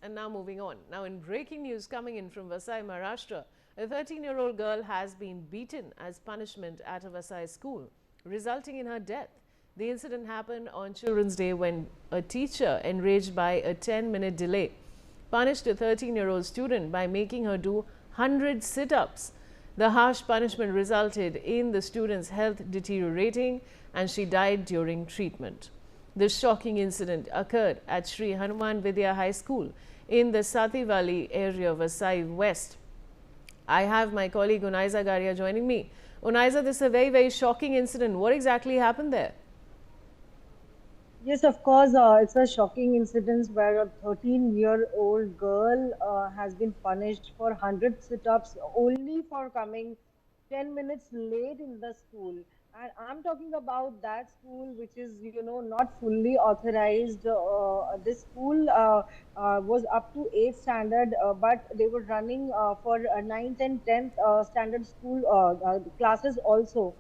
And now moving on. Now in breaking news coming in from Vasai, Maharashtra, a 13-year-old girl has been beaten as punishment at a Vasai school, resulting in her death. The incident happened on Children's Day when a teacher, enraged by a 10-minute delay, punished a 13-year-old student by making her do 100 sit-ups. The harsh punishment resulted in the student's health deteriorating and she died during treatment. This shocking incident occurred at Sri Hanuman Vidya High School in the Sativali area of Vasai West. I have my colleague Unaiza Garia joining me. Unaiza, this is a very, very shocking incident. What exactly happened there? Yes, of course, it's a shocking incident where a 13-year-old girl has been punished for 100 sit-ups only for coming 10 minutes late in the school. And I'm talking about that school which is, not fully authorized. This school was up to 8th standard, but they were running for 9th and 10th standard school classes also.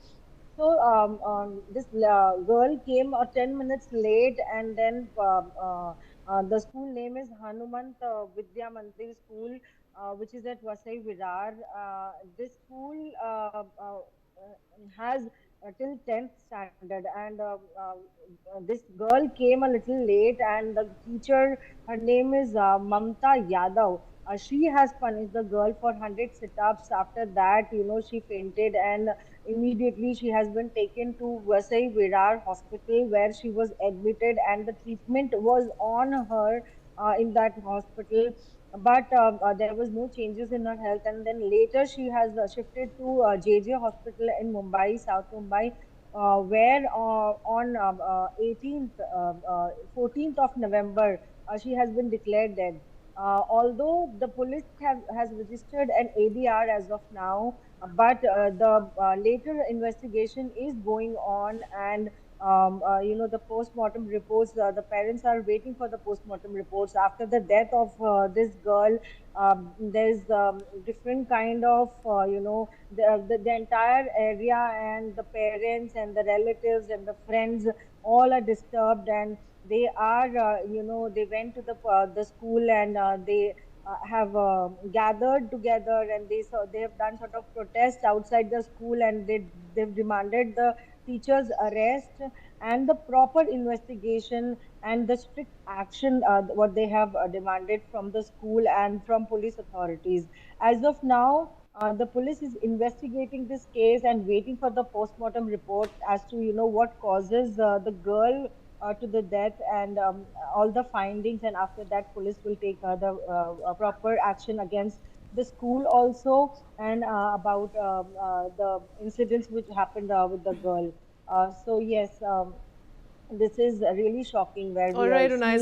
So this girl came 10 minutes late, and then the school name is Hanumant Vidya Mandir School, which is at Vasai Virar. This school has till 10th standard, and this girl came a little late, and the teacher, her name is Mamta Yadav. She has punished the girl for 100 sit-ups. After that, she fainted, and immediately, she has been taken to Vasai Virar Hospital where she was admitted and the treatment was on her in that hospital. But there was no changes in her health, and then later she has shifted to JJ Hospital in Mumbai, South Mumbai, where on 18th, 14th of November, she has been declared dead. Although the police has registered an ADR as of now, but the later investigation is going on, and the post-mortem reports. The parents are waiting for the post-mortem reports after the death of this girl. There's different kind of the entire area and the parents and the relatives and the friends all are disturbed, and they are they went to the school, and they have gathered together, and they have done sort of protest outside the school, and they've demanded the teachers arrest and the proper investigation and the strict action what they have demanded from the school and from police authorities. As of now, the police is investigating this case and waiting for the post-mortem report as to what causes the girl to the death, and all the findings, and after that police will take the proper action against the school also, and about the incidents which happened with the girl. So yes, this is really shocking where All we are right, Unaiza. seeing